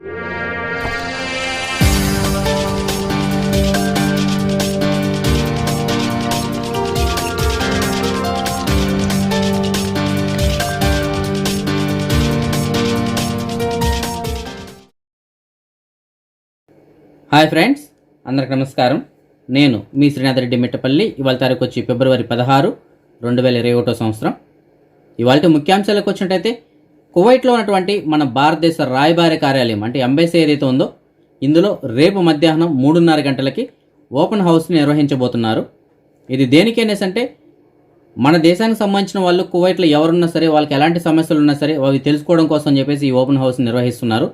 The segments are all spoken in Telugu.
హాయ్ ఫ్రెండ్స్, అందరికి నమస్కారం. నేను మీ శ్రీనాథ్ రెడ్డి మిట్టపల్లి. ఇవాళ తారీఖు వచ్చి ఫిబ్రవరి 16, 2021 సంవత్సరం. ఇవాళ ముఖ్యాంశాలకు వచ్చినట్టయితే, కువైట్లో ఉన్నటువంటి మన భారతదేశ రాయబారి కార్యాలయం అంటే ఎంబసీ ఏదైతే ఉందో, ఇందులో రేపు మధ్యాహ్నం 3:30 గంటలకి ఓపెన్ హౌస్ని నిర్వహించబోతున్నారు. ఇది దేనికైనాసంటే మన దేశానికి సంబంధించిన వాళ్ళు కువైట్లో ఎవరున్నా సరే, వాళ్ళకి ఎలాంటి సమస్యలు ఉన్నా సరే అవి తెలుసుకోవడం కోసం అని చెప్పేసి ఈ ఓపెన్ హౌస్ని నిర్వహిస్తున్నారు.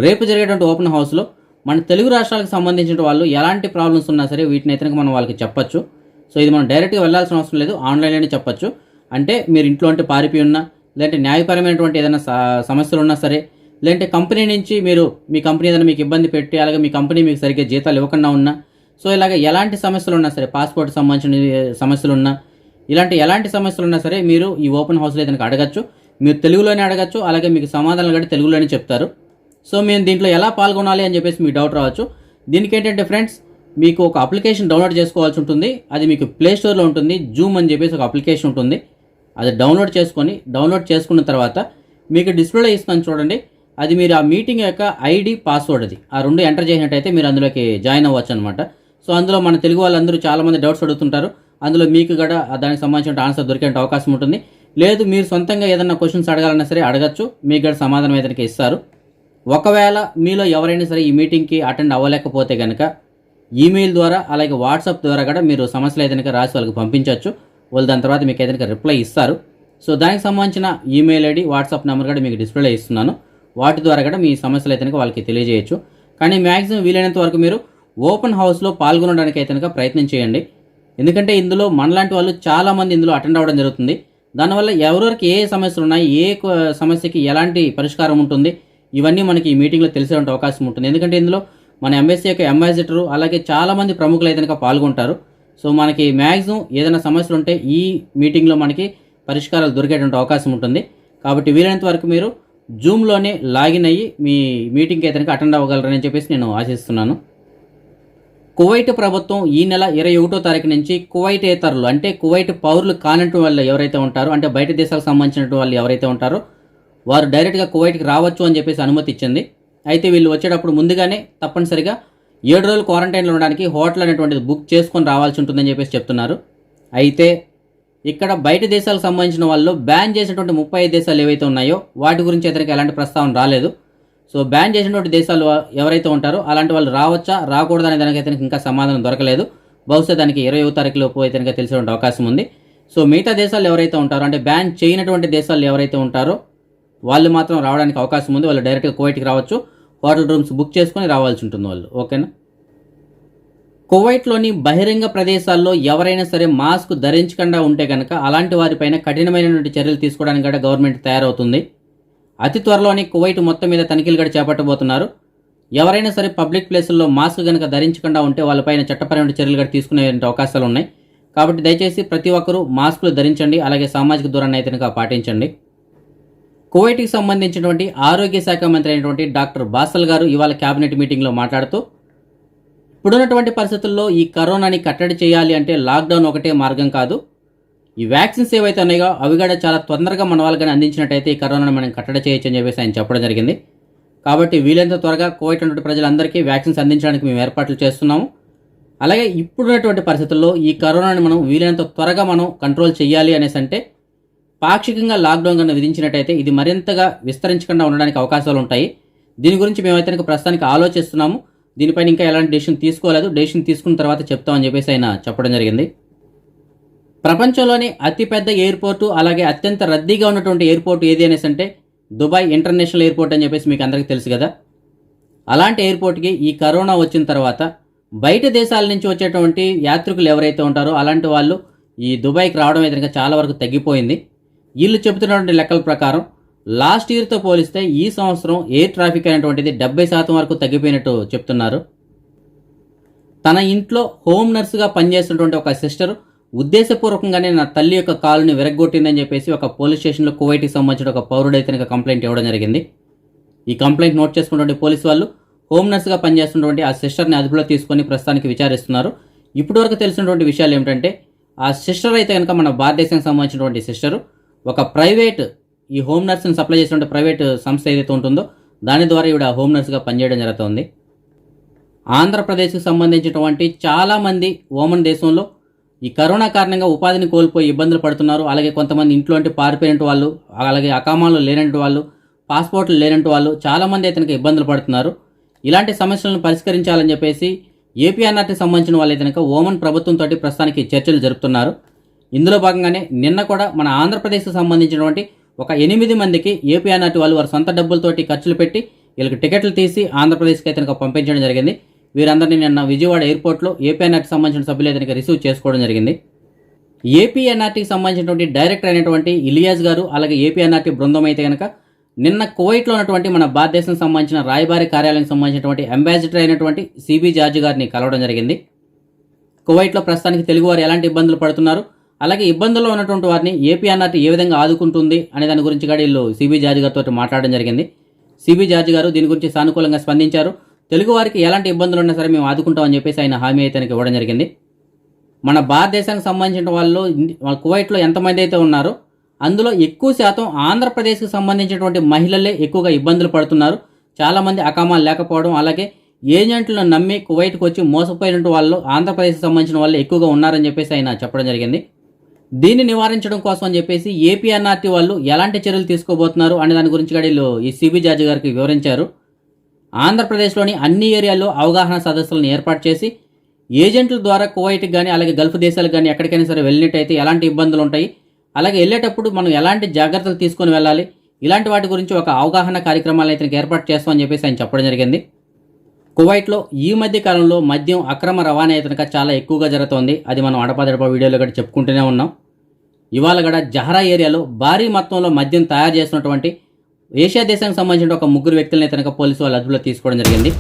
రేపు జరిగేటువంటి ఓపెన్ హౌస్లో మన తెలుగు రాష్ట్రాలకు సంబంధించిన వాళ్ళు ఎలాంటి ప్రాబ్లమ్స్ ఉన్నా సరే వీటిని అయితే మనం వాళ్ళకి చెప్పచ్చు. సో ఇది మనం డైరెక్ట్గా వెళ్ళాల్సిన అవసరం లేదు, ఆన్లైన్లోనే చెప్పచ్చు. అంటే మీరు ఇంట్లో అంటే పారిపోయి ఉన్నా, లేదంటే న్యాయపరమైనటువంటి ఏదైనా సమస్యలు ఉన్నా సరే, లేదంటే కంపెనీ నుంచి మీరు మీ కంపెనీ ఏదైనా మీకు ఇబ్బంది పెట్టి, అలాగే మీ కంపెనీ మీకు సరిగ్గా జీతాలు ఇవ్వకుండా ఉన్నా, సో ఇలాగ ఎలాంటి సమస్యలు ఉన్నా సరే, పాస్పోర్ట్ సంబంధించిన సమస్యలు ఉన్నా, ఇలాంటి ఎలాంటి సమస్యలు ఉన్నా సరే మీరు ఈ ఓపెన్ హౌస్లో ఏదైనా అడగచ్చు. మీరు తెలుగులోనే అడగచ్చు, అలాగే మీకు సమాధానాలు కూడా తెలుగులోనే చెప్తారు. సో మేము దీంట్లో ఎలా పాల్గొనాలి అని చెప్పేసి మీకు డౌట్ రావచ్చు. దీనికి ఏంటంటే ఫ్రెండ్స్, మీకు ఒక అప్లికేషన్ డౌన్లోడ్ చేసుకోవాల్సి ఉంటుంది. అది మీకు ప్లే స్టోర్లో ఉంటుంది. జూమ్ అని చెప్పేసి ఒక అప్లికేషన్ ఉంటుంది. అది డౌన్లోడ్ చేసుకున్న తర్వాత మీకు డిస్ప్లేలో ఇస్తాను చూడండి. అది మీరు ఆ మీటింగ్ యొక్క ఐడి, పాస్వర్డ్ అది ఆ రెండు ఎంటర్ చేసినట్టయితే మీరు అందులోకి జాయిన్ అవ్వచ్చు అనమాట. సో అందులో మన తెలుగు వాళ్ళందరూ చాలామంది డౌట్స్ అడుగుతుంటారు. అందులో మీకు కూడా దానికి సంబంధించిన ఆన్సర్ దొరికే అవకాశం ఉంటుంది. లేదు మీరు సొంతంగా ఏదైనా క్వశ్చన్స్ అడగాలన్నా సరే అడగచ్చు, మీకు కూడా సమాధానం ఏదైనా ఇస్తారు. ఒకవేళ మీలో ఎవరైనా సరే ఈ మీటింగ్కి అటెండ్ అవ్వలేకపోతే కనుక ఈమెయిల్ ద్వారా, అలాగే వాట్సాప్ ద్వారా కూడా మీరు సమస్యలు ఏదైనా రాసి వాళ్ళకి పంపించవచ్చు. వాళ్ళు దాని తర్వాత మీకు ఏదైనా రిప్లై ఇస్తారు. సో దానికి సంబంధించిన ఈమెయిల్ ఐడి, వాట్సాప్ నెంబర్ కూడా మీకు డిస్ప్లేలో ఇస్తున్నాను. వాటి ద్వారా కూడా మీ సమస్యలు అయితే వాళ్ళకి తెలియజేయచ్చు. కానీ మ్యాక్సిమం వీలైనంత వరకు మీరు ఓపెన్ హౌస్లో పాల్గొనడానికి అయితే ప్రయత్నం చేయండి. ఎందుకంటే ఇందులో మనలాంటి వాళ్ళు చాలామంది ఇందులో అటెండ్ అవ్వడం జరుగుతుంది. దానివల్ల ఎవరెవరికి ఏ సమస్యలు ఉన్నాయి, ఏ సమస్యకి ఎలాంటి పరిష్కారం ఉంటుంది, ఇవన్నీ మనకి ఈ మీటింగ్లో తెలిసే అవకాశం ఉంటుంది. ఎందుకంటే ఇందులో మన ఎంబసీ యొక్క అంబాసిడరు, అలాగే చాలామంది ప్రముఖులు అయితే పాల్గొంటారు. సో మనకి మ్యాక్సిమం ఏదైనా సమస్యలు ఉంటే ఈ మీటింగ్లో మనకి పరిష్కారాలు దొరికేటువంటి అవకాశం ఉంటుంది. కాబట్టి వీలైనంత వరకు మీరు జూమ్లోనే లాగిన్ అయ్యి మీ మీటింగ్కి అయితే అటెండ్ అవ్వగలరని చెప్పేసి నేను ఆశిస్తున్నాను. కువైట్ ప్రభుత్వం ఈ నెల 21వ తారీఖు నుంచి కువైటేతరులు అంటే కువైట్ పౌరులు కానట్టు వాళ్ళు ఎవరైతే ఉంటారో, అంటే బయట దేశాలకు సంబంధించిన వాళ్ళు ఎవరైతే ఉంటారో వారు డైరెక్ట్గా కువైట్కి రావచ్చు అని చెప్పేసి అనుమతి ఇచ్చింది. అయితే వీళ్ళు వచ్చేటప్పుడు ముందుగానే తప్పనిసరిగా 7 రోజులు క్వారంటైన్లో ఉండడానికి హోటల్ అనేటువంటిది బుక్ చేసుకొని రావాల్సి ఉంటుందని చెప్పేసి చెప్తున్నారు. అయితే ఇక్కడ బయట దేశాలకు సంబంధించిన వాళ్ళు బ్యాన్ చేసినటువంటి 35 దేశాలు ఏవైతే ఉన్నాయో వాటి గురించి ఇతనికి ఎలాంటి ప్రస్తావన రాలేదు. సో బ్యాన్ చేసినటువంటి దేశాలు ఎవరైతే ఉంటారో అలాంటి వాళ్ళు రావచ్చా, రాకూడదు అనే దానికి అయితే ఇంకా సమాధానం దొరకలేదు. బహుశా దానికి 20వ తారీఖు లోపు అయితే తెలిసేటువంటి అవకాశం ఉంది. సో మిగతా దేశాలు ఎవరైతే ఉంటారో, అంటే బ్యాన్ చేయనటువంటి దేశాలు ఎవరైతే ఉంటారో వాళ్ళు మాత్రం రావడానికి అవకాశం ఉంది. వాళ్ళు డైరెక్ట్గా కువైట్కి రావచ్చు, హోటల్ రూమ్స్ బుక్ చేసుకొని రావాల్సి ఉంటుంది వాళ్ళు. ఓకేనా. కువైట్లోని బహిరంగ ప్రదేశాల్లో ఎవరైనా సరే మాస్క్ ధరించకుండా ఉంటే కనుక అలాంటి వారిపైన కఠినమైనటువంటి చర్యలు తీసుకోవడానికి కూడా గవర్నమెంట్ తయారవుతుంది. అతి త్వరలోనే కువైట్ మొత్తం మీద తనిఖీలు కూడా చేపట్టబోతున్నారు. ఎవరైనా సరే పబ్లిక్ ప్లేసుల్లో మాస్క్ కనుక ధరించకుండా ఉంటే వాళ్ళపైన చట్టపరమైన చర్యలు కూడా తీసుకునే అవకాశాలు ఉన్నాయి. కాబట్టి దయచేసి ప్రతి ఒక్కరూ మాస్కులు ధరించండి, అలాగే సామాజిక దూరాన్ని అయితే పాటించండి. కువైట్కి సంబంధించినటువంటి ఆరోగ్య శాఖ మంత్రి అయినటువంటి డాక్టర్ బాసల్ గారు ఇవాళ క్యాబినెట్ మీటింగ్లో మాట్లాడుతూ, ఇప్పుడున్నటువంటి పరిస్థితుల్లో ఈ కరోనాని కట్టడి చేయాలి అంటే లాక్డౌన్ ఒకటే మార్గం కాదు. ఈ వ్యాక్సిన్స్ ఏవైతే ఉన్నాయో అవి కూడా చాలా తొందరగా మన వాళ్ళకి అందించినట్టయితే ఈ కరోనాని మనం కట్టడి చేయొచ్చు అని చెప్పేసి ఆయన చెప్పడం జరిగింది. కాబట్టి వీలైనంత త్వరగా కువైట్ ఉన్నటువంటి ప్రజలందరికీ వ్యాక్సిన్స్ అందించడానికి మేము ఏర్పాట్లు చేస్తున్నాము. అలాగే ఇప్పుడున్నటువంటి పరిస్థితుల్లో ఈ కరోనాని మనం వీలైనంత త్వరగా మనం కంట్రోల్ చేయాలి అనేసి అంటే పాక్షికంగా లాక్డౌన్ కన్నా విధించినట్టయితే ఇది మరింతగా విస్తరించకుండా ఉండడానికి అవకాశాలు ఉంటాయి. దీని గురించి మేమైతే ప్రస్తుతానికి ఆలోచిస్తున్నాము. దీనిపైన ఇంకా ఎలాంటి డెసిషన్ తీసుకోలేదు. డెసిషన్ తీసుకున్న తర్వాత చెప్తామని చెప్పేసి ఆయన చెప్పడం జరిగింది. ప్రపంచంలోని అతిపెద్ద ఎయిర్పోర్టు, అలాగే అత్యంత రద్దీగా ఉన్నటువంటి ఎయిర్పోర్ట్ ఏది అనేసి అంటే దుబాయ్ ఇంటర్నేషనల్ ఎయిర్పోర్ట్ అని చెప్పేసి మీకు అందరికీ తెలుసు కదా. అలాంటి ఎయిర్పోర్ట్కి ఈ కరోనా వచ్చిన తర్వాత బయట దేశాల నుంచి వచ్చేటువంటి యాత్రికులు ఎవరైతే ఉంటారో అలాంటి వాళ్ళు ఈ దుబాయ్కి రావడం అయితే చాలా వరకు తగ్గిపోయింది. వీళ్ళు చెబుతున్నటువంటి లెక్కల ప్రకారం లాస్ట్ ఇయర్తో పోలిస్తే ఈ సంవత్సరం ఎయిర్ ట్రాఫిక్ అనేటువంటిది 70% వరకు తగ్గిపోయినట్టు చెప్తున్నారు. తన ఇంట్లో హోమ్ నర్సుగా పనిచేస్తున్నటువంటి ఒక సిస్టర్ ఉద్దేశపూర్వకంగానే నా తల్లి యొక్క కాలుని విరగ్గొట్టిందని చెప్పేసి ఒక పోలీస్ స్టేషన్లో కువైట్కి సంబంధించిన ఒక పౌరుడైతే కంప్లైంట్ ఇవ్వడం జరిగింది. ఈ కంప్లైంట్ నోట్ చేసుకున్నటువంటి పోలీసు వాళ్ళు హోమ్ నర్స్గా పనిచేస్తున్నటువంటి ఆ సిస్టర్ని అదుపులో తీసుకొని ప్రస్తుతానికి విచారిస్తున్నారు. ఇప్పటివరకు తెలిసినటువంటి విషయాలు ఏమిటంటే ఆ సిస్టర్ అయితే కనుక మన భారతదేశానికి సంబంధించినటువంటి సిస్టరు ఒక ప్రైవేట్ ఈ హోమ్ నర్స్ని సప్లై చేసినటువంటి ప్రైవేట్ సంస్థ ఏదైతే ఉంటుందో దాని ద్వారా ఈవిడ హోమ్ నర్స్గా పనిచేయడం జరుగుతుంది. ఆంధ్రప్రదేశ్కి సంబంధించినటువంటి చాలామంది ఓమన్ దేశంలో ఈ కరోనా కారణంగా ఉపాధిని కోల్పోయి ఇబ్బందులు పడుతున్నారు. అలాగే కొంతమంది ఇంట్లో అంటే పారిపోయినట్టు వాళ్ళు, అలాగే అకామాలు లేనట్టు వాళ్ళు, పాస్పోర్ట్లు లేనట్టు వాళ్ళు చాలామంది అయితే ఇబ్బందులు పడుతున్నారు. ఇలాంటి సమస్యలను పరిష్కరించాలని చెప్పేసి ఏపీఎన్ఆర్టీకి సంబంధించిన వాళ్ళు అయితే ఓమన్ ప్రభుత్వంతో ప్రస్తుతానికి చర్చలు జరుపుతున్నారు. ఇందులో భాగంగానే నిన్న కూడా మన ఆంధ్రప్రదేశ్కి సంబంధించినటువంటి ఒక 8 మందికి ఏపీఎన్ఆర్టీ వాళ్ళు వారి సొంత డబ్బులతోటి ఖర్చులు పెట్టి వీళ్ళకి టికెట్లు తీసి ఆంధ్రప్రదేశ్కి అయితే పంపించడం జరిగింది. వీరందరినీ నిన్న విజయవాడ ఎయిర్పోర్ట్లో ఏపీఎన్ఆర్టీకి సంబంధించిన సభ్యులు అయితే రిసీవ్ చేసుకోవడం జరిగింది. ఏపీఎన్ఆర్టీకి సంబంధించినటువంటి డైరెక్టర్ అయినటువంటి ఇలియాస్ గారు అలాగే ఏపీఎన్ఆర్టీ బృందం అయితే కనుక నిన్న కువైట్లో ఉన్నటువంటి మన భారతదేశం సంబంధించిన రాయబారి కార్యాలయానికి సంబంధించినటువంటి అంబాసిడర్ అయినటువంటి సిబి జార్జ్ గారిని కలవడం జరిగింది. కువైట్లో ప్రస్తుతానికి తెలుగువారు ఎలాంటి ఇబ్బందులు పడుతున్నారు, అలాగే ఇబ్బందుల్లో ఉన్నటువంటి వారిని ఏపీఎన్ఆర్టీ ఏ విధంగా ఆదుకుంటుంది అనే దాని గురించి కూడా వీళ్ళు సిబి జార్జ్ గారితో మాట్లాడడం జరిగింది. సిబి జార్జ్ గారు దీని గురించి సానుకూలంగా స్పందించారు. తెలుగు వారికి ఎలాంటి ఇబ్బందులు ఉన్నా సరే మేము ఆదుకుంటామని చెప్పేసి ఆయన హామీ అయితే ఇవ్వడం జరిగింది. మన భారతదేశానికి సంబంధించిన వాళ్ళు కువైట్లో ఎంతమంది అయితే ఉన్నారో అందులో ఎక్కువ శాతం ఆంధ్రప్రదేశ్కి సంబంధించినటువంటి మహిళలే ఎక్కువగా ఇబ్బందులు పడుతున్నారు. చాలామంది అకామాలు లేకపోవడం, అలాగే ఏజెంట్లను నమ్మి కువైట్కి వచ్చి మోసపోయినట్టు వాళ్ళు ఆంధ్రప్రదేశ్కి సంబంధించిన వాళ్ళు ఎక్కువగా ఉన్నారని చెప్పేసి ఆయన చెప్పడం జరిగింది. దీన్ని నివారించడం కోసం అని చెప్పేసి ఏపీఎన్ఆర్టీ వాళ్ళు ఎలాంటి చర్యలు తీసుకోబోతున్నారు అనే దాని గురించి కూడా వీళ్ళు ఈ సిబి జార్జ్ గారికి వివరించారు. ఆంధ్రప్రదేశ్లోని అన్ని ఏరియాల్లో అవగాహన సదస్సులను ఏర్పాటు చేసి ఏజెంట్ల ద్వారా కువైట్కి కానీ అలాగే గల్ఫ్ దేశాలకు కానీ ఎక్కడికైనా సరే వెళ్ళినట్టయితే ఎలాంటి ఇబ్బందులు ఉంటాయి, అలాగే వెళ్ళేటప్పుడు మనం ఎలాంటి జాగ్రత్తలు తీసుకొని వెళ్ళాలి, ఇలాంటి వాటి గురించి ఒక అవగాహన కార్యక్రమాలను అయితే ఏర్పాటు చేస్తామని చెప్పేసి ఆయన చెప్పడం జరిగింది. కువైట్లో ఈ మధ్య కాలంలో మద్యం అక్రమ రవాణా అయితే చాలా ఎక్కువగా జరుగుతోంది. అది మనం అడపాదడపా వీడియోలో కూడా చెప్పుకుంటూనే ఉన్నాం. ఇవాళ కూడా జహరా ఏరియాలో భారీ మొత్తంలో మద్యం తయారు చేసినటువంటి ఏషియా దేశానికి సంబంధించిన ఒక 3 వ్యక్తులను అయితే పోలీసు వాళ్ళు అదుపులో తీసుకోవడం జరిగింది.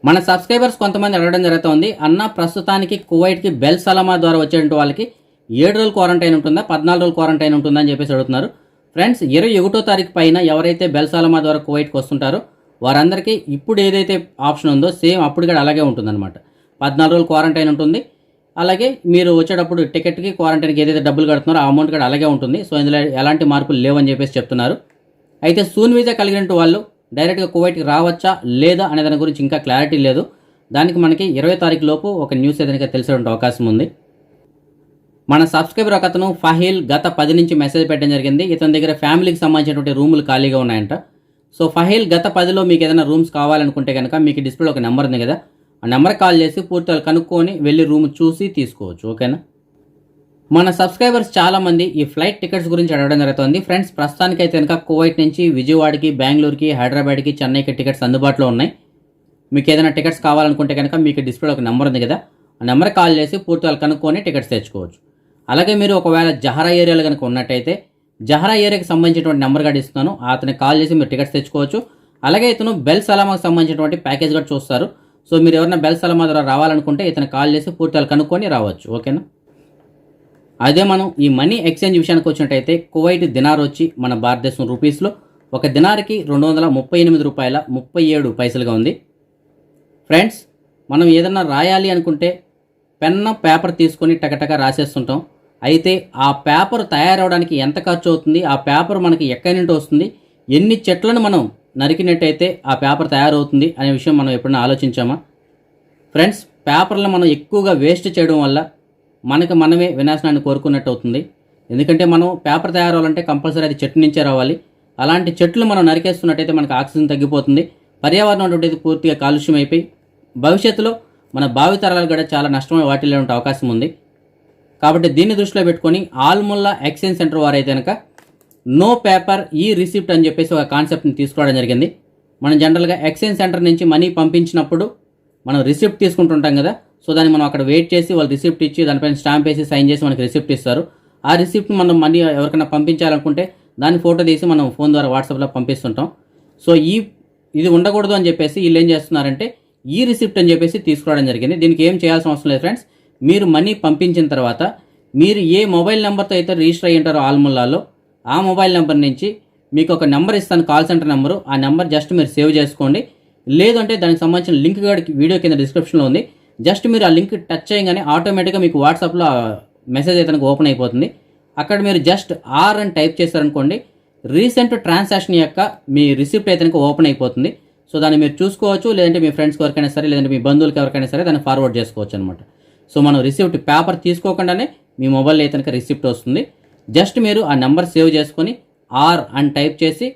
మన సబ్స్క్రైబర్స్ కొంతమంది అడగడం జరుగుతుంది, అన్న ప్రస్తుతానికి కువైట్కి బెల్ సలామా ద్వారా వచ్చేటువంటి వాళ్ళకి 7 రోజులు క్వారంటైన్ ఉంటుందా, 14 రోజులు క్వారంటైన్ ఉంటుందా అని చెప్పేసి అడుగుతున్నారు. ఫ్రెండ్స్, 21వ తారీఖు పైన ఎవరైతే బెల్ సలామా ద్వారా కువైట్కి వస్తుంటారో వారందరికీ ఇప్పుడు ఏదైతే ఆప్షన్ ఉందో సేమ్ అప్పుడు కూడా అలాగే ఉంటుందన్నమాట. 14 రోజులు క్వారంటైన్ ఉంటుంది. అలాగే మీరు వచ్చేటప్పుడు టికెట్కి క్వారంటైన్కి ఏదైతే డబ్బులు కడుతున్నారో ఆ అమౌంట్ కూడా అలాగే ఉంటుంది. సో ఇందులో ఎలాంటి మార్పులు లేవని చెప్పేసి చెప్తున్నారు. అయితే సూన్ వీజా కలిగినట్టు వాళ్ళు డైరెక్ట్గా కువైట్కి రావచ్చా లేదా అనే దాని గురించి ఇంకా క్లారిటీ లేదు. దానికి మనకి 20వ తారీఖు లోపు ఒక న్యూస్ ఏదైనా తెలిసేటువంటి అవకాశం ఉంది. మన సబ్స్క్రైబర్ ఒక అతను ఫహీల్ గత 10 నుంచి మెసేజ్ పెట్టడం జరిగింది. ఇతని దగ్గర ఫ్యామిలీకి సంబంధించినటువంటి రూములు ఖాళీగా ఉన్నాయంట. సో ఫహీల్ గత 10లో మీకు ఏదైనా రూమ్స్ కావాలనుకుంటే కనుక మీకు డిస్ప్లేలో ఒక నెంబర్ ఉంది కదా, ఆ నెంబర్ కాల్ చేసి పూర్తిగా కనుక్కొని వెళ్ళి రూమ్ చూసి తీసుకోవచ్చు. ఓకేనా. మన సబ్స్క్రైబర్స్ చాలామంది ఈ ఫ్లైట్ టికెట్స్ గురించి అడగడం జరుగుతుంది. ఫ్రెండ్స్, ప్రస్తుతానికి అయితే కనుక కువైట్ నుంచి విజయవాడకి, బెంగళూరుకి, హైదరాబాద్కి, చెన్నైకి టికెట్స్ అందుబాటులో ఉన్నాయి. మీకు ఏదైనా టికెట్స్ కావాలనుకుంటే కనుక మీకు డిస్ప్లేలో ఒక నెంబర్ ఉంది కదా, ఆ నెంబర్ కాల్ చేసి పూర్తిగా కనుక్కొని టికెట్స్ తెచ్చుకోవచ్చు. అలాగే మీరు ఒకవేళ జహరా ఏరియాలో కనుక ఉన్నట్టయితే జహరా ఏరియాకి సంబంధించినటువంటి నెంబర్ కూడా ఇస్తున్నాను, అతనికి కాల్ చేసి మీరు టికెట్స్ తెచ్చుకోవచ్చు. అలాగే ఇతను బెల్ సలామాకి సంబంధించినటువంటి ప్యాకేజ్ కూడా చూస్తారు. సో మీరు ఎవరైనా బెల్ సలామా ద్వారా రావాలనుకుంటే ఇతను కాల్ చేసి పూర్తిగా కనుక్కొని రావచ్చు. ఓకేనా. అదే మనం ఈ మనీ ఎక్స్చేంజ్ విషయానికి వచ్చినట్టయితే కువైట్ దినార్ వచ్చి మన భారతదేశం రూపీస్లో ఒక దినార్కి 238 రూపాయల 37 పైసలుగా ఉంది. ఫ్రెండ్స్, మనం ఏదన్నా రాయాలి అనుకుంటే పెన్న పేపర్ తీసుకొని టకటక రాసేస్తుంటాం. అయితే ఆ పేపర్ తయారవడానికి ఎంత ఖర్చు అవుతుంది, ఆ పేపర్ మనకి ఎక్కడి నుండి వస్తుంది, ఎన్ని చెట్లను మనం నరికినట్టయితే ఆ పేపర్ తయారవుతుంది అనే విషయం మనం ఎప్పుడైనా ఆలోచించామా? ఫ్రెండ్స్, పేపర్లను మనం ఎక్కువగా వేస్ట్ చేయడం వల్ల మనకు మనమే వినాశనాన్ని కోరుకున్నట్టు అవుతుంది. ఎందుకంటే మనం పేపర్ తయారవ్వాలంటే కంపల్సరీ అది చెట్టు నుంచే రావాలి. అలాంటి చెట్లు మనం నరికేస్తున్నట్టయితే మనకు ఆక్సిజన్ తగ్గిపోతుంది, పర్యావరణం అనేది పూర్తిగా కాలుష్యం అయిపోయి భవిష్యత్తులో మన భావితరాలు కూడా చాలా నష్టం వాటిల్లే ఉండే అవకాశం ఉంది. కాబట్టి దీన్ని దృష్టిలో పెట్టుకొని ఆల్ముల్లా ఎక్స్చేంజ్ సెంటర్ వారైతే కనుక నో పేపర్ ఈ రిసిప్ట్ అని చెప్పేసి ఒక కాన్సెప్ట్ని తీసుకోవడం జరిగింది. మనం జనరల్గా ఎక్స్చేంజ్ సెంటర్ నుంచి మనీ పంపించినప్పుడు మనం రిసిప్ట్ తీసుకుంటుంటాం కదా, సో దాన్ని మనం అక్కడ వెయిట్ చేసి వాళ్ళు రిసిప్ట్ ఇచ్చి దానిపైన స్టాంప్ వేసి సైన్ చేసి మనకి రిసిప్ట్ ఇస్తారు. ఆ రిసిప్ట్ని మనం మనీ ఎవరికైనా పంపించాలనుకుంటే దాన్ని ఫోటో తీసి మనం ఫోన్ ద్వారా వాట్సాప్లో పంపిస్తుంటాం. సో ఇది ఉండకూడదు అని చెప్పేసి వీళ్ళు ఏం చేస్తున్నారంటే ఈ రిసిప్ట్ అని చెప్పేసి తీసుకోవడం జరిగింది. దీనికి ఏం చేయాల్సిన అవసరం లేదు ఫ్రెండ్స్. మీరు మనీ పంపించిన తర్వాత మీరు ఏ మొబైల్ నెంబర్తో అయితే రిజిస్టర్ అయ్యి ఉంటారో ఆల్ముల్లాలో ఆ మొబైల్ నెంబర్ నుంచి మీకు ఒక నెంబర్ ఇస్తాను, కాల్ సెంటర్ నెంబరు. ఆ నెంబర్ జస్ట్ మీరు సేవ్ చేసుకోండి. లేదంటే దానికి సంబంధించిన లింక్ కూడా వీడియో కింద డిస్క్రిప్షన్లో ఉంది. జస్ట్ మీరు ఆ లింక్ టచ్ చేయగానే ఆటోమేటిక్గా మీకు వాట్సాప్లో మెసేజ్ అయితే ఓపెన్ అయిపోతుంది. అక్కడ మీరు జస్ట్ ఆర్ అని టైప్ చేశారనుకోండి, రీసెంట్ ట్రాన్సాక్షన్ యొక్క మీ రిసిప్ట్ అయితే ఓపెన్ అయిపోతుంది. సో దాన్ని మీరు చూసుకోవచ్చు, లేదంటే మీ ఫ్రెండ్స్కి ఎవరికైనా సరే, లేదంటే మీ బంధువులకి ఎవరికైనా సరే దాన్ని ఫార్వర్డ్ చేసుకోవచ్చు అనమాట. సో మనం రిసిప్ట్ పేపర్ తీసుకోకుండానే మీ మొబైల్లో అయితే రిసిప్ట్ వస్తుంది. జస్ట్ మీరు ఆ నెంబర్ సేవ్ చేసుకొని ఆర్ అని టైప్ చేసి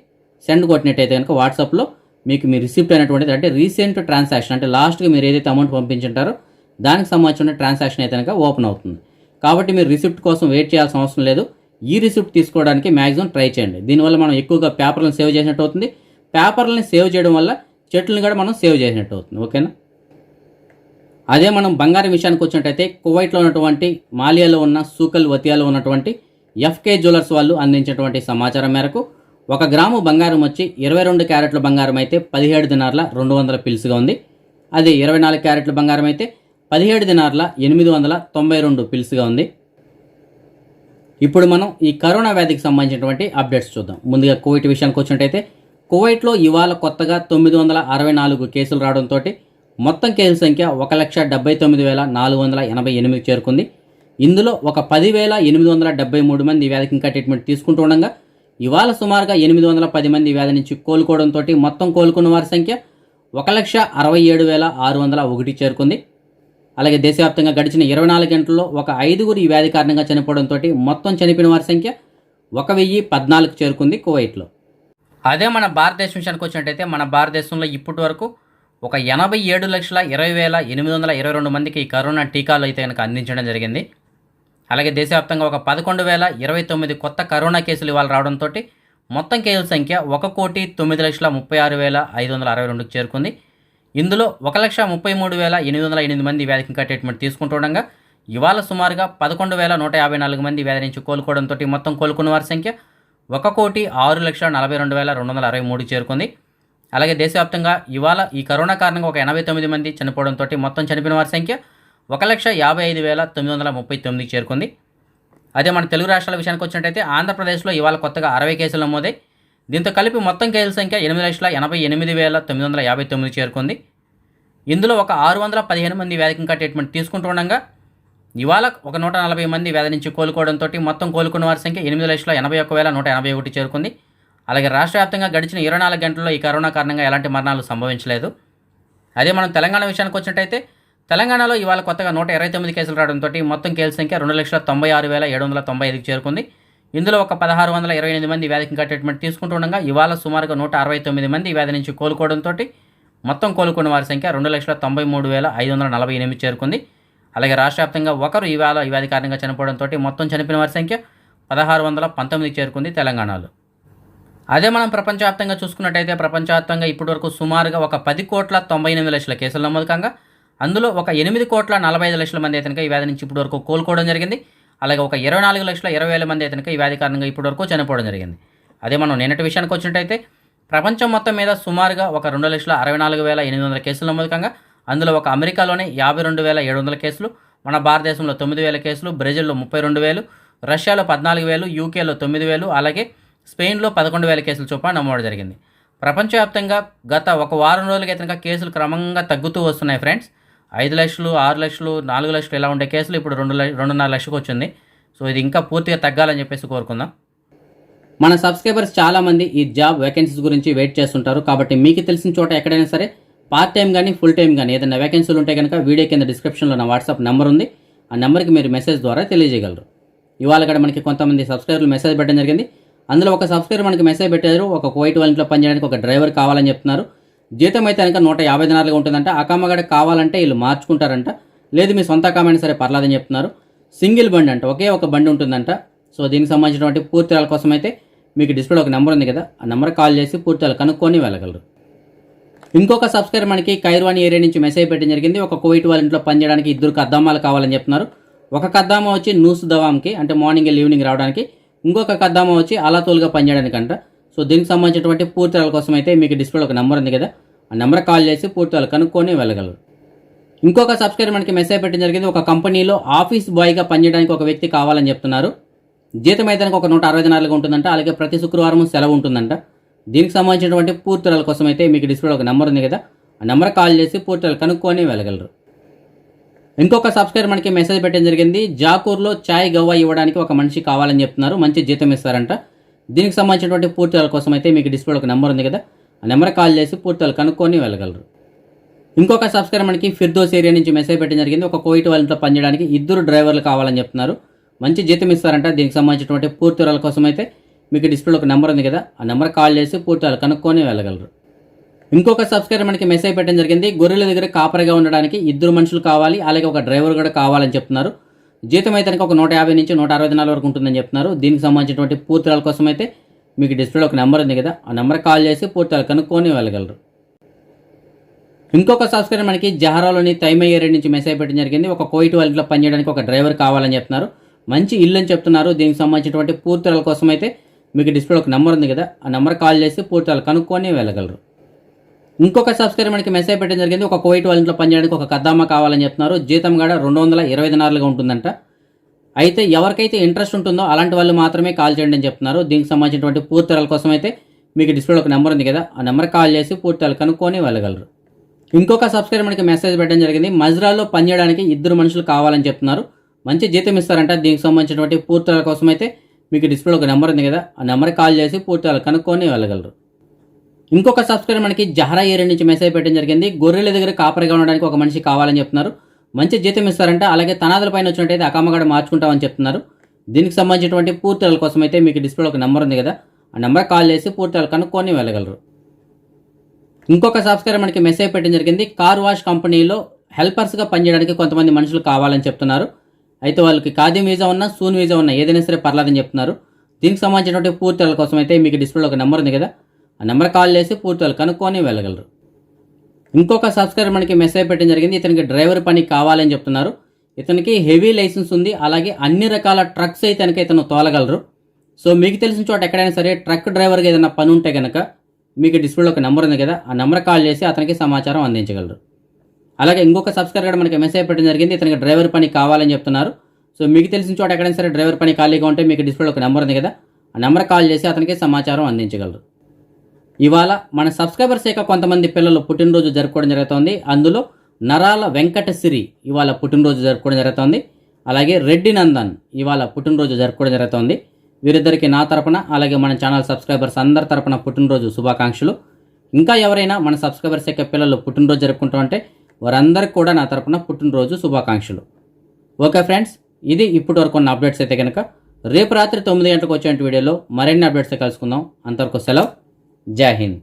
సెండ్ కొట్టినట్టయితే కనుక వాట్సాప్లో మీకు మీ రిసిప్ట్ అయినటువంటిది, అంటే రీసెంట్ ట్రాన్సాక్షన్, అంటే లాస్ట్గా మీరు ఏదైతే అమౌంట్ పంపించుంటారో దానికి సంబంధించిన ట్రాన్సాక్షన్ అయితే కనుక ఓపెన్ అవుతుంది. కాబట్టి మీరు రిసిప్ట్ కోసం వెయిట్ చేయాల్సిన అవసరం లేదు. ఈ రిసిప్ట్ తీసుకోవడానికి మ్యాక్సిమం ట్రై చేయండి. దీనివల్ల మనం ఎక్కువగా పేపర్లను సేవ్ చేసినట్టు అవుతుంది. పేపర్లని సేవ్ చేయడం వల్ల చెట్లను కూడా మనం సేవ్ చేసినట్టు అవుతుంది. ఓకేనా? అదే మనం బంగారం విషయానికి వచ్చినట్టయితే కువైట్లో ఉన్నటువంటి మాలియాలో ఉన్న సూకల్ వతియాలో ఉన్నటువంటి ఎఫ్కే జ్యువెలర్స్ వాళ్ళు అందించినటువంటి సమాచారం మేరకు 1 గ్రాము బంగారం వచ్చి 22 క్యారెట్ల బంగారం అయితే 17 దినార్ల 200 పిల్స్గా ఉంది. అదే 24 క్యారెట్ల బంగారం అయితే 17 దినార్ల 892 పిల్స్గా ఉంది. ఇప్పుడు మనం ఈ కరోనా వ్యాధికి సంబంధించినటువంటి అప్డేట్స్ చూద్దాం. ముందుగా కువైట్ విషయానికి వచ్చినట్టయితే కువైట్లో ఇవాళ కొత్తగా 964 కేసులు రావడంతో మొత్తం కేసుల సంఖ్య 1,79,488 చేరుకుంది. ఇందులో ఒక 10,873 మంది ఈ వ్యాధికి ఇంకా ట్రీట్మెంట్ తీసుకుంటూ ఉండగా ఇవాళ సుమారుగా 810 మంది ఈ వ్యాధి నుంచి కోలుకోవడంతో మొత్తం కోలుకున్న వారి సంఖ్య 1,67,601 చేరుకుంది. అలాగే దేశవ్యాప్తంగా గడిచిన 24 గంటల్లో ఒక 5గురు ఈ వ్యాధి కారణంగా చనిపోవడంతో మొత్తం చనిపోయిన వారి సంఖ్య 1,014 చేరుకుంది కువైట్లో. అదే మన భారతదేశం విషయానికి వచ్చినట్టయితే మన భారతదేశంలో ఇప్పటి వరకు ఒక 87,20,822 మందికి ఈ కరోనా టీకాలు అయితే కనుక అందించడం జరిగింది. అలాగే దేశవ్యాప్తంగా ఒక 11,029 కొత్త కరోనా కేసులు ఇవాళ రావడంతో మొత్తం కేసుల సంఖ్య 1,09,36,562 చేరుకుంది. ఇందులో 1,33,808 మంది వ్యాధికి ఇంకా ట్రీట్మెంట్ తీసుకుంటుండగా ఇవాళ సుమారుగా 11,154 మంది వ్యాధి నుంచి కోలుకోవడంతో మొత్తం కోలుకున్న వారి సంఖ్య 1,06,42,263 చేరుకుంది. అలాగే దేశవ్యాప్తంగా ఇవాళ ఈ కరోనా కారణంగా ఒక 89 మంది చనిపోవడంతో మొత్తం చనిపోయిన వారి సంఖ్య 1,55,939 చేరుకుంది. అదే మన తెలుగు రాష్ట్రాల విషయానికి వచ్చినట్టయితే ఆంధ్రప్రదేశ్లో ఇవాళ కొత్తగా 60 కేసులు నమోదై దీంతో కలిపి మొత్తం కేసుల సంఖ్య 8,88,959 చేరుకుంది. ఇందులో ఒక 615 మంది వ్యాధికి ఇంకా ట్రీట్మెంట్ తీసుకుంటుండగా ఇవాళ ఒక 140 మంది వ్యాధి నుంచి కోలుకోవడంతో మొత్తం కోలుకున్న వారి సంఖ్య 8,81,181 చేరుకుంది. అలాగే రాష్ట్ర వ్యాప్తంగా గడిచిన 24 గంటల్లో ఈ కరోనా కారణంగా ఎలాంటి మరణాలు సంభవించలేదు. అదే మనం తెలంగాణ విషయానికి వచ్చినట్టయితే తెలంగాణలో ఇవాళ కొత్తగా 129 కేసులు రావడంతో మొత్తం కేసుల సంఖ్య 2,96,795 చేరుకుంది. ఇందులో ఒక 1,628 మంది వ్యాధికి ఇంకా ట్రీట్మెంట్ తీసుకుంటుండగా ఇవాళ సుమారుగా 169 మంది వ్యాధి నుంచి కోలుకోవడంతో మొత్తం కోలుకున్న వారి సంఖ్య 2,93,548 చేరుకుంది. అలాగే రాష్ట్ర వ్యాప్తంగా ఒకరు ఇవాళ ఈ వ్యాధి కారణంగా చనిపోవడంతో మొత్తం చనిపోయిన వారి సంఖ్య 1,619 చేరుకుంది తెలంగాణలో. అదే మనం ప్రపంచవ్యాప్తంగా చూసుకున్నట్టయితే ప్రపంచవ్యాప్తంగా ఇప్పటివరకు సుమారుగా ఒక 10,98,00,000 కేసులు నమోదు కాగా అందులో ఒక 8,45,00,000 మంది అయితే ఈ వ్యాధి నుంచి ఇప్పటివరకు కోలుకోవడం జరిగింది. అలాగే ఒక 24,20,000 మంది అయితే ఈ వ్యాధి కారణంగా ఇప్పటివరకు చనిపోవడం జరిగింది. అదే మనం నిన్నటి విషయానికి వచ్చినట్టయితే ప్రపంచం మొత్తం మీద సుమారుగా ఒక 2,64,800 కేసులు నమోదు కాగా అందులో ఒక అమెరికాలోనే 52,700 కేసులు, మన భారతదేశంలో 9,000 కేసులు, బ్రెజిల్లో 32,000, రష్యాలో 14,000, యూకేలో 9,000, అలాగే స్పెయిన్లో 11,000 కేసులు చొప్పున నమోదు జరిగింది. ప్రపంచవ్యాప్తంగా గత ఒక వారం రోజులకైతే కేసులు క్రమంగా తగ్గుతూ వస్తున్నాయి ఫ్రెండ్స్. 5 లక్షలు, 6 లక్షలు, 4 లక్షలు ఇలా ఉండే కేసులు ఇప్పుడు 2.5 లక్షలకు వచ్చింది. సో ఇది ఇంకా పూర్తిగా తగ్గాలని చెప్పేసి కోరుకుందాం. మన సబ్స్క్రైబర్స్ చాలామంది ఈ జాబ్ వేకెన్సీస్ గురించి వెయిట్ చేస్తుంటారు. కాబట్టి మీకు తెలిసిన చోట ఎక్కడైనా సరే పార్ట్ టైం కానీ ఫుల్ టైం కానీ ఏదైనా వేకెన్సీలు ఉంటే కనుక వీడియో కింద డిస్క్రిప్షన్లో నా వాట్సాప్ నెంబర్ ఉంది. ఆ నెంబర్కి మీరు మెసేజ్ ద్వారా తెలియజేయగలరు. ఇవాళ కూడా మనకి కొంతమంది సబ్స్క్రైబర్లు మెసేజ్ పెట్టడం జరిగింది. అందులో ఒక సబ్స్క్రైబర్ మనకి మెసేజ్ పెట్టారు, ఒక కువైట్ వాళ్ళ ఇంట్లో పనిచేయడానికి ఒక డ్రైవర్ కావాలని చెప్తున్నారు. జీతం అయితే కనుక 150 దినాలుగా ఉంటుందంట. అకామగడ కావాలంటే వీళ్ళు మార్చుకుంటారంట. లేదు మీ సొంత అకామైనా సరే పర్లేదని చెప్తున్నారు. సింగిల్ బండి అంట, ఒకే ఒక బండి ఉంటుందంట. సో దీనికి సంబంధించినటువంటి పూర్తి వివరాల కోసం అయితే మీకు డిస్ప్లేలో ఒక నెంబర్ ఉంది కదా, ఆ నెంబర్ కాల్ చేసి పూర్తి వివరాలు కనుక్కొని వెళ్ళగలరు. ఇంకొక సబ్స్క్రైబర్ మనకి ఖైర్వానీ ఏరియా నుంచి మెసేజ్ పెట్టడం జరిగింది. ఒక కువైట్ వాళ్ళ ఇంట్లో పనిచేయడానికి 2 కద్దామాలు కావాలని చెప్తున్నారు. ఒక కద్దామా వచ్చి నూస్ దవాంకి అంటే మార్నింగ్ వెళ్ళి ఈవినింగ్ రావడానికి, ఇంకొక కద్దామా వచ్చి అలాతోలుగా పనిచేయడానికంట. సో దీనికి సంబంధించినటువంటి పూర్తి వివరాల కోసం అయితే మీకు డిస్ప్లేలో ఒక నెంబర్ ఉంది కదా, ఆ నెంబర్ కాల్ చేసి పూర్తి వివరాలు కనుక్కొని వెళ్ళగలరు. ఇంకొక సబ్స్క్రైబర్ మనకి మెసేజ్ పెట్టడం జరిగింది. ఒక కంపెనీలో ఆఫీస్ బాయ్గా పనిచేయడానికి ఒక వ్యక్తి కావాలని చెప్తున్నారు. జీతం అయితే ఒక 160 దినాలుగా ఉంటుందంట. అలాగే ప్రతి శుక్రవారం సెలవు ఉంటుందంట. దీనికి సంబంధించినటువంటి పూర్తి వివరాల కోసం అయితే మీకు డిస్ప్లేలో ఒక నెంబర్ ఉంది కదా, ఆ నెంబర్ కాల్ చేసి పూర్తి వివరాలు కనుక్కొని వెళ్ళగలరు. ఇంకొక సబ్స్క్రైబర్ మనకి మెసేజ్ పెట్టడం జరిగింది. జాకూర్లో చాయ్ గవ్వ ఇవ్వడానికి ఒక మనిషి కావాలని చెప్తున్నారు. మంచి జీతం ఇస్తారంట. దీనికి సంబంధించినటువంటి పూర్తి వివరాల కోసం అయితే మీకు డిస్ప్లేలో ఒక నెంబర్ ఉంది కదా, ఆ నెంబర్ కాల్ చేసి పూర్తి వివరాలు కనుక్కొని వెళ్ళగలరు. ఇంకొక సబ్స్క్రైబర్ మనకి ఫిర్దోస్ ఏరియా నుంచి మెసేజ్ పెట్టడం జరిగింది. ఒక కువైట్ వాళ్ళ ఇంట్లో పనిచేయడానికి 2 డ్రైవర్లు కావాలని చెప్తున్నారు. మంచి జీతం ఇస్తారంట. దీనికి సంబంధించినటువంటి పూర్తి వివరాల కోసం అయితే మీకు డిస్ప్లేలో ఒక నెంబర్ ఉంది కదా, ఆ నెంబర్ కాల్ చేసి పూర్తి వివరాలు కనుక్కొని వెళ్ళగలరు. ఇంకొక సబ్స్క్రైబర్ మనకి మెసేజ్ పెట్టడం జరిగింది. గొర్రెల దగ్గర కాపరిగా ఉండడానికి 2 మనుషులు కావాలి, అలాగే ఒక డ్రైవర్ కూడా కావాలని చెప్తున్నారు. జీతం అయితే ఒక 150 నుంచి 160 దినాల వరకు ఉంటుందని చెప్తున్నారు. దీనికి సంబంధించినటువంటి పూర్తి వివరాల కోసం అయితే మీకు డిస్ప్లేలో ఒక నెంబర్ ఉంది కదా, ఆ నెంబర్ కాల్ చేసి పూర్తి వివరాలు కనుక్కొని వెళ్ళగలరు. ఇంకొక సబ్స్క్రైబర్ మనకి జహరాలోని తైమై ఏరియా నుంచి మెసేజ్ పెట్టడం జరిగింది. ఒక కువైట్ వాళ్ళ ఇంట్లో పనిచేయడానికి ఒక డ్రైవర్ కావాలని చెప్తున్నారు. మంచి ఇల్లు అని చెప్తున్నారు. దీనికి సంబంధించినటువంటి పూర్తి వివరాల కోసం అయితే మీకు డిస్ప్లేలో ఒక నెంబర్ ఉంది కదా, ఆ నెంబర్ కాల్ చేసి పూర్తి వివరాలు కనుక్కొని వెళ్ళగలరు. ఇంకొక సబ్స్క్రైబర్ మనకి మెసేజ్ పెట్టడం జరిగింది. ఒక కువైట్ వాళ్ళ ఇంట్లో పనిచేయడానికి ఒక కద్దామా కావాలని చెప్తున్నారు. జీతం కూడా 220 దినాలుగా ఉంటుందంట. అయితే ఎవరికైతే ఇంట్రెస్ట్ ఉంటుందో అలాంటి వాళ్ళు మాత్రమే కాల్ చేయండి అని చెప్తున్నారు. దీనికి సంబంధించినటువంటి పూర్తి వివరాల కోసం అయితే మీకు డిస్ప్లేలో ఒక నెంబర్ ఉంది కదా, ఆ నెంబర్ కాల్ చేసి పూర్తి వివరాలు కనుక్కొని వెళ్ళగలరు. ఇంకొక సబ్స్క్రైబర్ మనకి మెసేజ్ పెట్టడం జరిగింది. మజ్రాలో పనిచేయడానికి 2 మనుషులు కావాలని చెప్తున్నారు. మంచి జీతం ఇస్తారంట. దీనికి సంబంధించినటువంటి పూర్తి వివరాల కోసం అయితే మీకు డిస్ప్లేలో ఒక నెంబర్ ఉంది కదా, ఆ నెంబర్ కాల్ చేసి పూర్తి వివరాలు కనుక్కొని వెళ్ళగలరు. ఇంకొక సబ్స్క్రైబర్ మనకి జహరా ఏరియా నుంచి మెసేజ్ పెట్టడం జరిగింది. గొర్రెల దగ్గర కాపరిగా ఉండడానికి ఒక మనిషి కావాలని చెప్తున్నారు. మంచి జీతం ఇస్తారంట. అలాగే తనాదుల పైన వచ్చినట్టయితే అకామగడ మార్చుకుంటామని చెప్తున్నారు. దీనికి సంబంధించినటువంటి పూర్తి వివరాల కోసం అయితే మీకు డిస్ప్లేలో ఒక నెంబర్ ఉంది కదా, ఆ నెంబర్ కాల్ చేసి పూర్తి వివరాలు కనుక్కొని వెళ్ళగలరు. ఇంకొక సబ్స్క్రైబర్ మనకి మెసేజ్ పెట్టడం జరిగింది. కార్ వాష్ కంపెనీలో హెల్పర్స్గా పనిచేయడానికి కొంతమంది మనుషులు కావాలని చెప్తున్నారు. అయితే వాళ్ళకి ఖాదీం వీజా ఉన్నా సూన్ వీజా ఉన్నా ఏదైనా సరే పర్లేదని చెప్తున్నారు. దీనికి సంబంధించినటువంటి పూర్తి వివరాల కోసం అయితే మీకు డిస్ప్లేలో ఒక నెంబర్ ఉంది కదా, ఆ నెంబర్ కాల్ చేసి పూర్తి వివరాలు కనుక్కొని వెళ్ళగలరు. ఇంకొక సబ్స్క్రైబర్ మనకి మెసేజ్ పెట్టడం జరిగింది. ఇతనికి డ్రైవర్ పని కావాలని చెప్తున్నారు. ఇతనికి హెవీ లైసెన్స్ ఉంది. అలాగే అన్ని రకాల ట్రక్స్ అయితే కనుక ఇతను తోలగలరు. సో మీకు తెలిసిన చోట ఎక్కడైనా సరే ట్రక్ డ్రైవర్గా ఏదైనా పని ఉంటే కనుక మీకు డిస్ప్లేలో ఒక నెంబర్ ఉంది కదా, ఆ నెంబర్ కాల్ చేసి అతనికి సమాచారం అందించగలరు. అలాగే ఇంకొక సబ్స్క్రైబర్ మనకి మెసేజ్ పెట్టడం జరిగింది. ఇతనికి డ్రైవర్ పని కావాలని చెప్తున్నారు. సో మీకు తెలిసిన చోట ఎక్కడైనా సరే డ్రైవర్ పని ఖాళీగా ఉంటే మీకు డిస్ప్లేలో ఒక నెంబర్ ఉంది కదా, ఆ నెంబర్ కాల్ చేసి అతనికి సమాచారం అందించగలరు. ఇవాళ మన సబ్స్క్రైబర్స్ యొక్క కొంతమంది పిల్లలు పుట్టినరోజు జరుపుకోవడం జరుగుతోంది. అందులో నరాల వెంకటసిరి ఇవాళ పుట్టినరోజు జరుపుకోవడం జరుగుతోంది. అలాగే రెడ్డి నందన్ ఇవాళ పుట్టినరోజు జరుపుకోవడం జరుగుతోంది. వీరిద్దరికి నా తరపున అలాగే మన ఛానల్ సబ్స్క్రైబర్స్ అందరి తరపున పుట్టినరోజు శుభాకాంక్షలు. ఇంకా ఎవరైనా మన సబ్స్క్రైబర్స్ యొక్క పిల్లలు పుట్టినరోజు జరుపుకుంటూ ఉంటే వారందరికీ కూడా నా తరపున పుట్టినరోజు శుభాకాంక్షలు. ఓకే ఫ్రెండ్స్, ఇది ఇప్పటి వరకు ఉన్న అప్డేట్స్ అయితే కనుక రేపు రాత్రి 9 గంటలకు వచ్చే వీడియోలో మరిన్ని అప్డేట్స్ కలుసుకుందాం. అంతవరకు సెలవు. జై హింద్.